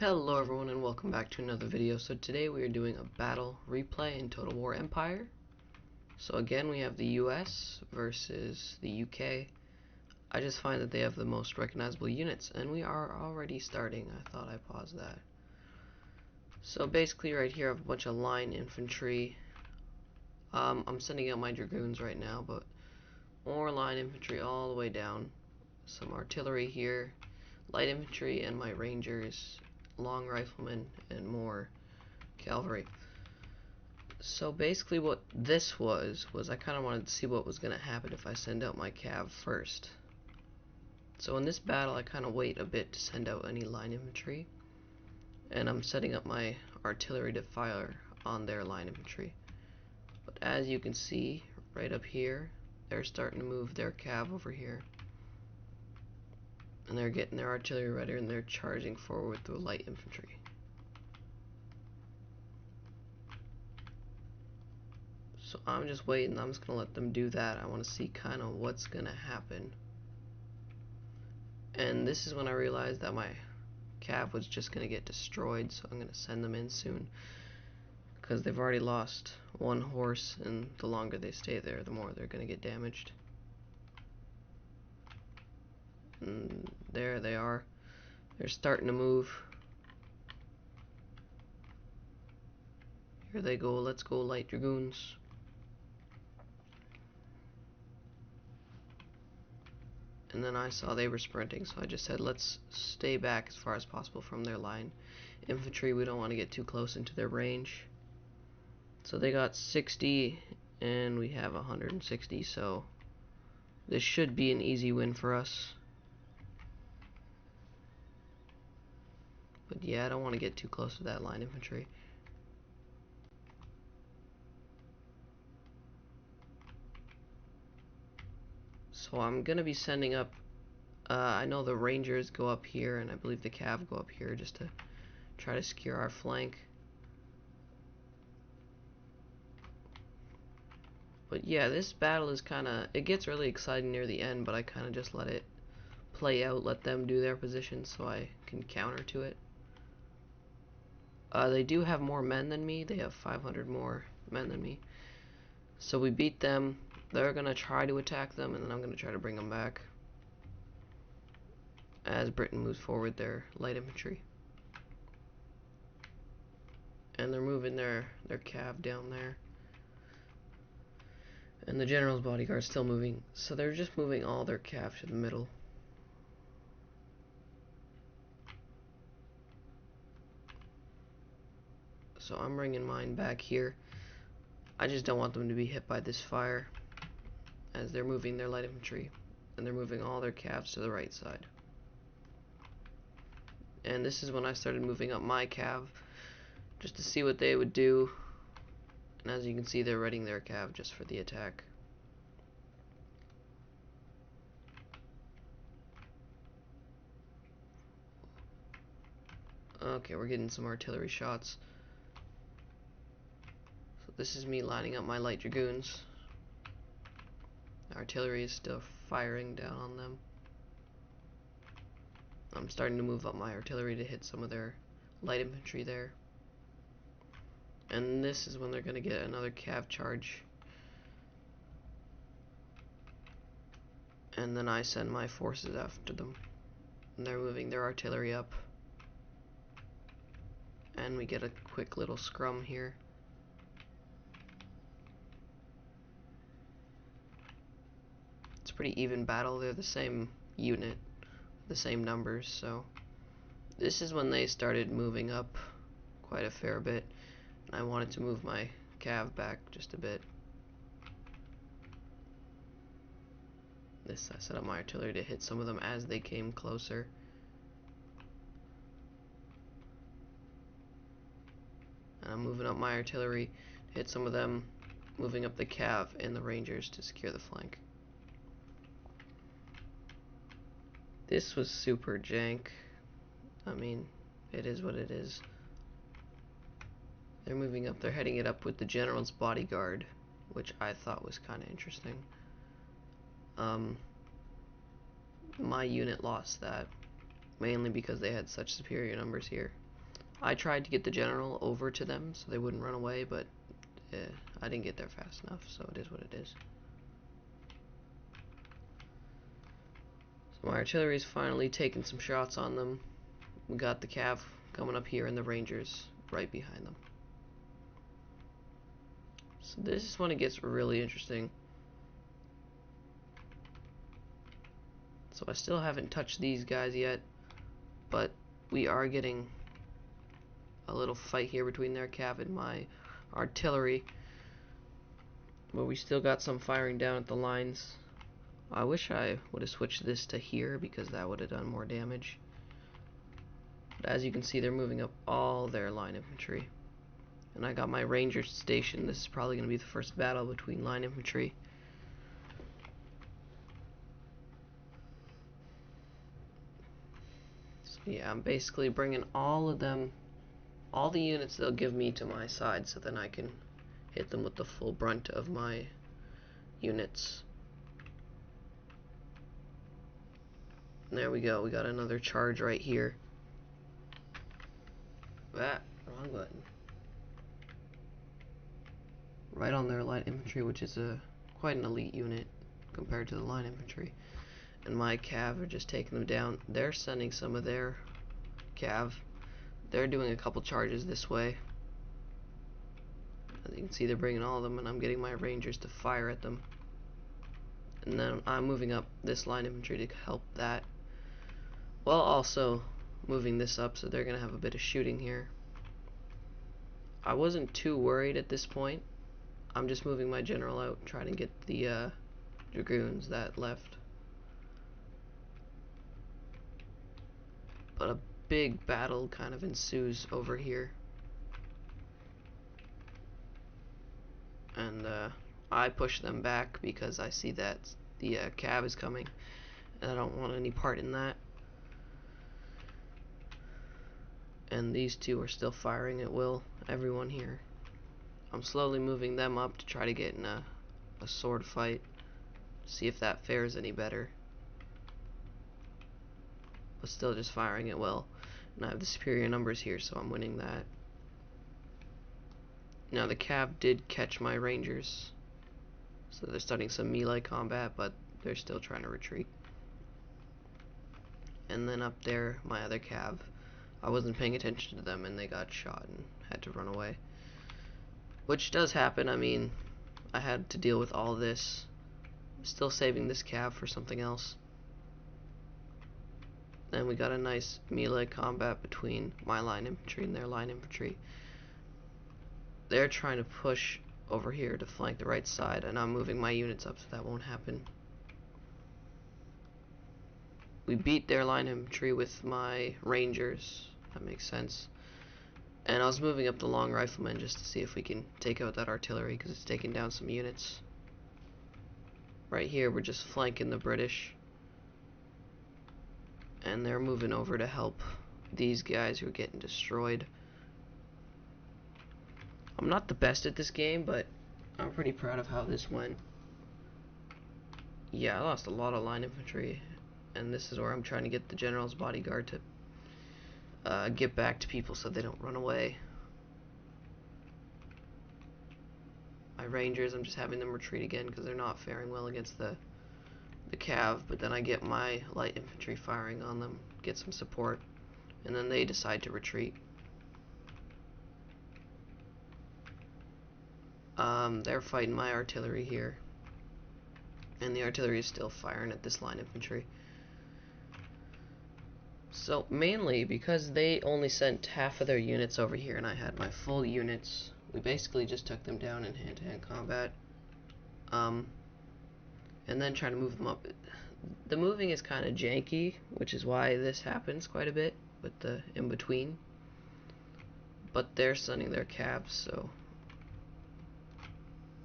Hello everyone and welcome back to another video. So today we are doing a battle replay in Total War Empire. So again we have the US versus the UK. I just find that they have the most recognizable units and we are already starting. I thought I paused that. So basically right here I have a bunch of line infantry. I'm sending out my dragoons right now, but more line infantry all the way down. Some artillery here, light infantry, and my rangers, long riflemen, and more cavalry. So basically what this was I kind of wanted to see what was going to happen if I send out my cav first. So in this battle I kind of wait a bit to send out any line infantry, and I'm setting up my artillery to fire on their line infantry. But as you can see right up here, they're starting to move their cav over here, and they're getting their artillery ready and they're charging forward with the light infantry. So I'm just waiting. I'm just gonna let them do that. I want to see kind of what's gonna happen. And this is when I realized that my cav was just gonna get destroyed, so I'm gonna send them in soon, because they've already lost one horse, and the longer they stay there, the more they're gonna get damaged. And there they are. They're starting to move. Here they go. Let's go, light dragoons. And then I saw they were sprinting, so I just said let's stay back as far as possible from their line infantry. We don't want to get too close into their range. So they got 60 and we have 160, so this should be an easy win for us. But yeah, I don't want to get too close to that line infantry. So I'm gonna be sending up, I know the rangers go up here, and I believe the cav go up here just to try to secure our flank. But yeah, this battle is kinda, it gets really exciting near the end, but I kinda just let it play out, let them do their position so I can counter to it. They do have more men than me. They have 500 more men than me. So we beat them. They're gonna try to attack them, and then I'm gonna try to bring them back as Britain moves forward their light infantry. And they're moving their cav down there. And the general's bodyguard's still moving. So they're just moving all their cav to the middle. So I'm bringing mine back here. I just don't want them to be hit by this fire, as they're moving their light infantry. And they're moving all their cavs to the right side. And this is when I started moving up my cav, just to see what they would do. And as you can see, they're readying their cav just for the attack. Okay, we're getting some artillery shots. So this is me lining up my light dragoons. Artillery is still firing down on them. I'm starting to move up my artillery to hit some of their light infantry there. And this is when they're going to get another cav charge. And then I send my forces after them. And they're moving their artillery up. And we get a quick little scrum here. It's a pretty even battle. They're the same unit, the same numbers, so this is when they started moving up quite a fair bit, and I wanted to move my cav back just a bit. I set up my artillery to hit some of them as they came closer. And I'm moving up my artillery to hit some of them, moving up the cav and the rangers to secure the flank. This was super jank. I mean, it is what it is. They're moving up, they're heading it up with the general's bodyguard, which I thought was kind of interesting. My unit lost that, mainly because they had such superior numbers here. I tried to get the general over to them so they wouldn't run away, but I didn't get there fast enough, so it is what it is. So my artillery's finally taking some shots on them. We got the cav coming up here and the rangers right behind them. So this is when it gets really interesting. So I still haven't touched these guys yet, but we are getting a little fight here between their cav and my artillery. But we still got some firing down at the lines. I wish I would have switched this to here because that would have done more damage. But as you can see, they're moving up all their line infantry. And I got my rangers stationed. This is probably going to be the first battle between line infantry. So yeah, I'm basically bringing all of them, all the units they'll give me to my side, so then I can hit them with the full brunt of my units. And there we go. We got another charge right here. Wrong button. Right on their light infantry, which is quite an elite unit compared to the line infantry. And my cav are just taking them down. They're sending some of their cav. They're doing a couple charges this way. As you can see, they're bringing all of them, and I'm getting my rangers to fire at them. And then I'm moving up this line infantry to help that, while also moving this up, so they're going to have a bit of shooting here. I wasn't too worried at this point. I'm just moving my general out, trying to get the dragoons that left. But a big battle kind of ensues over here. And I push them back because I see that the cav is coming, and I don't want any part in that. And these two are still firing at will, everyone here. I'm slowly moving them up to try to get in a sword fight, see if that fares any better. But still just firing at will. And I have the superior numbers here, so I'm winning that. Now the cav did catch my rangers, so they're starting some melee combat, but they're still trying to retreat. And then up there, my other cav, I wasn't paying attention to them and they got shot and had to run away. Which does happen. I mean, I had to deal with all this. Still saving this cav for something else. Then we got a nice melee combat between my line infantry and their line infantry. They're trying to push over here to flank the right side, and I'm moving my units up so that won't happen. We beat their line infantry with my rangers. That makes sense. And I was moving up the long riflemen just to see if we can take out that artillery, because it's taking down some units. Right here, we're just flanking the British. And they're moving over to help these guys who are getting destroyed. I'm not the best at this game, but I'm pretty proud of how this went. Yeah, I lost a lot of line infantry, and this is where I'm trying to get the general's bodyguard to get back to people so they don't run away. My rangers, I'm just having them retreat again because they're not faring well against the cav, but then I get my light infantry firing on them, get some support, and then they decide to retreat. They're fighting my artillery here, and the artillery is still firing at this line infantry. So mainly because they only sent half of their units over here and I had my full units, we basically just took them down in hand-to-hand combat. And then try to move them up. The moving is kind of janky, which is why this happens quite a bit with the in-between. But they're sending their cabs, so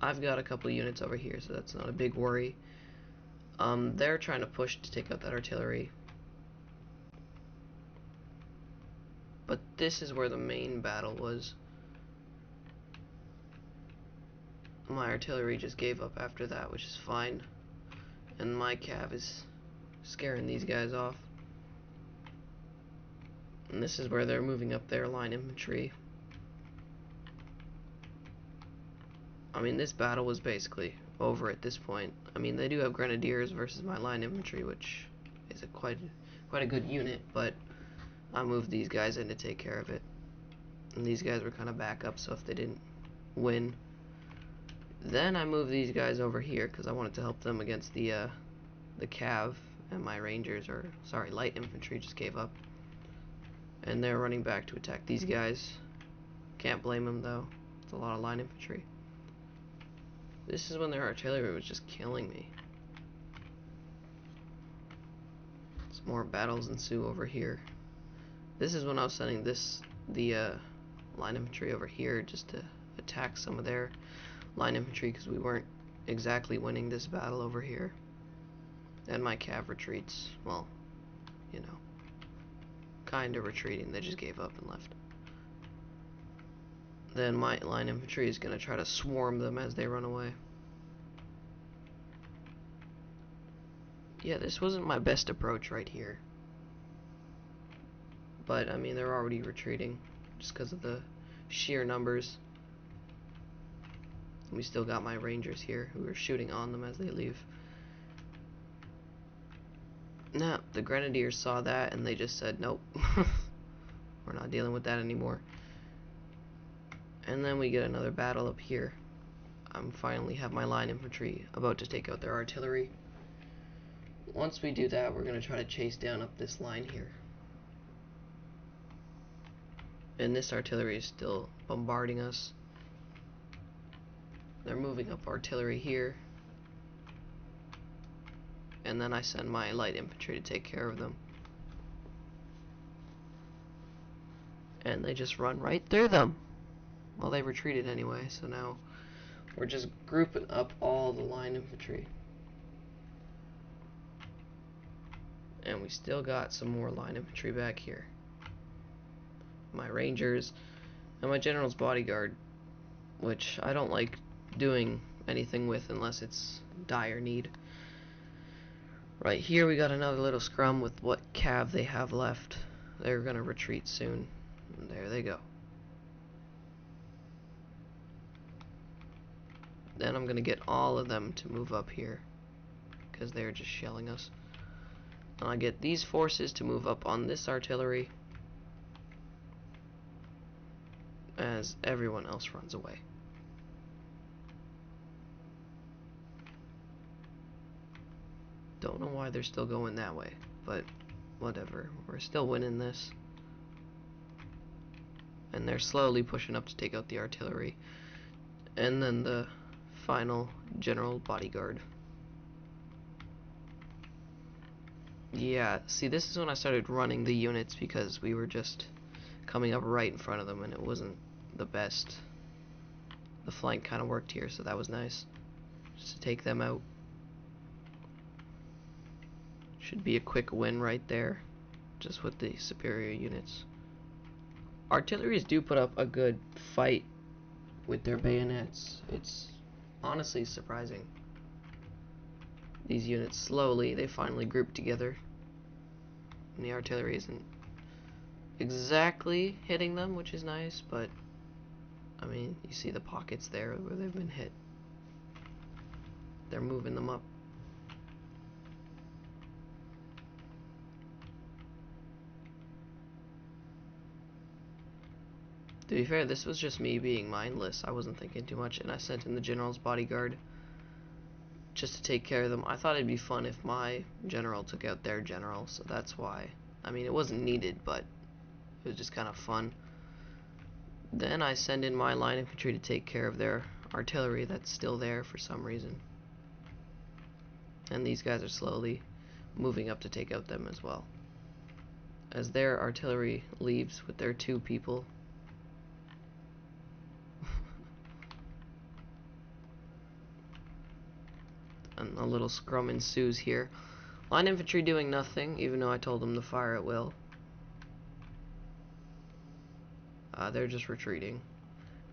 I've got a couple units over here, so that's not a big worry. They're trying to push to take out that artillery. But this is where the main battle was. My artillery just gave up after that, which is fine. And my cav is scaring these guys off. And this is where they're moving up their line infantry. I mean, this battle was basically over at this point. I mean, they do have grenadiers versus my line infantry, which is quite a good unit, but I moved these guys in to take care of it. And these guys were kind of backup, so if they didn't win, then I moved these guys over here because I wanted to help them against the cav, and my rangers, or sorry, light infantry just gave up. And they're running back to attack these guys. Can't blame them though. It's a lot of line infantry. This is when their artillery was just killing me. Some more battles ensue over here. This is when I was sending the line infantry over here just to attack some of their line infantry because we weren't exactly winning this battle over here. And my cav retreats, well, you know, kind of retreating. They just gave up and left. Then my line infantry is going to try to swarm them as they run away. Yeah, this wasn't my best approach right here. But, I mean, they're already retreating just because of the sheer numbers. We still got my rangers here who are shooting on them as they leave. Now, the grenadiers saw that and they just said, nope, we're not dealing with that anymore. And then we get another battle up here. Finally have my line infantry about to take out their artillery. Once we do that, we're going to try to chase down up this line here. And this artillery is still bombarding us. They're moving up artillery here. And then I send my light infantry to take care of them. And they just run right through them. Well, they retreated anyway, so now we're just grouping up all the line infantry. And we still got some more line infantry back here. My rangers and my general's bodyguard, which I don't like doing anything with unless it's dire need. Right here we got another little scrum with what cav they have left. They're gonna retreat soon. And there they go. Then I'm gonna get all of them to move up here because they're just shelling us. And I get these forces to move up on this artillery as everyone else runs away. Don't know why they're still going that way, but whatever. We're still winning this. And they're slowly pushing up to take out the artillery. And then the final general bodyguard. Yeah, see, this is when I started running the units because we were just coming up right in front of them and it wasn't the best. The flank kind of worked here, so that was nice. Just to take them out. Should be a quick win right there, just with the superior units. Artilleries do put up a good fight with their bayonets. It's honestly surprising. These units slowly, they finally group together. And the artillery isn't exactly hitting them, which is nice, but I mean, you see the pockets there where they've been hit. They're moving them up. To be fair, this was just me being mindless. I wasn't thinking too much, and I sent in the general's bodyguard just to take care of them. I thought it'd be fun if my general took out their general, so that's why. I mean, it wasn't needed, but it was just kind of fun. Then I send in my line infantry to take care of their artillery that's still there for some reason. And these guys are slowly moving up to take out them as well. As their artillery leaves with their 2 people, and a little scrum ensues here. Line infantry doing nothing, even though I told them to fire at will. They're just retreating.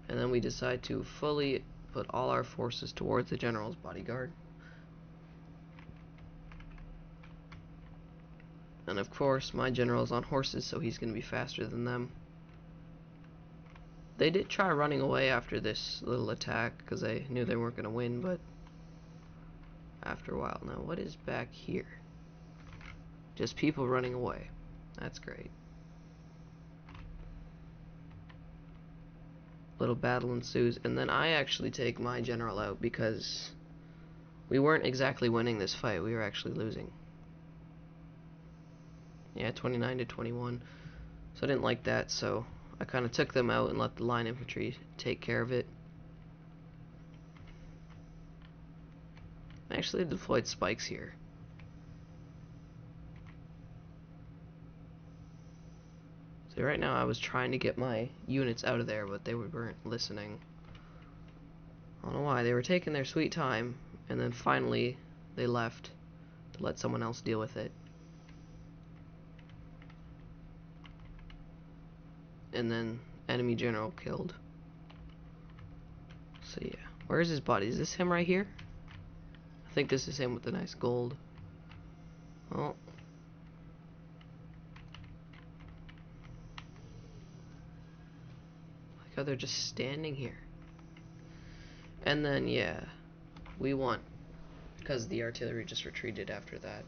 And then we decide to fully put all our forces towards the general's bodyguard. And of course, my general's on horses, so he's going to be faster than them. They did try running away after this little attack, because they knew they weren't going to win, but after a while. Now, what is back here? Just people running away. That's great. Little battle ensues, and then I actually take my general out because we weren't exactly winning this fight. We were actually losing. Yeah, 29 to 21. So I didn't like that, so I kind of took them out and let the line infantry take care of it. I actually deployed spikes here. So right now I was trying to get my units out of there, but they weren't listening. I don't know why. They were taking their sweet time, and then finally they left to let someone else deal with it. And then enemy general killed. So yeah. Where's his body? Is this him right here? I think this is him with the nice gold. Oh. Like how they're just standing here. And then yeah, we won. Because the artillery just retreated after that.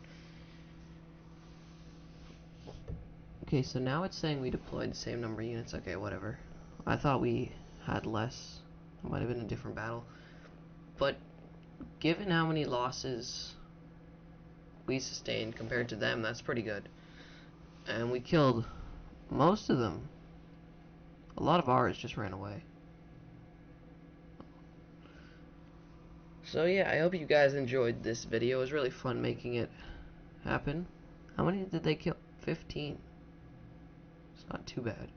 Okay, so now it's saying we deployed the same number of units. Okay, whatever. I thought we had less. It might have been a different battle. But given how many losses we sustained compared to them, that's pretty good. And we killed most of them. A lot of ours just ran away. So yeah, I hope you guys enjoyed this video. It was really fun making it happen. How many did they kill? 15. It's not too bad.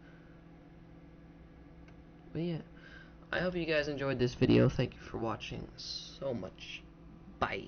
But yeah, I hope you guys enjoyed this video. Thank you for watching so much. Bye.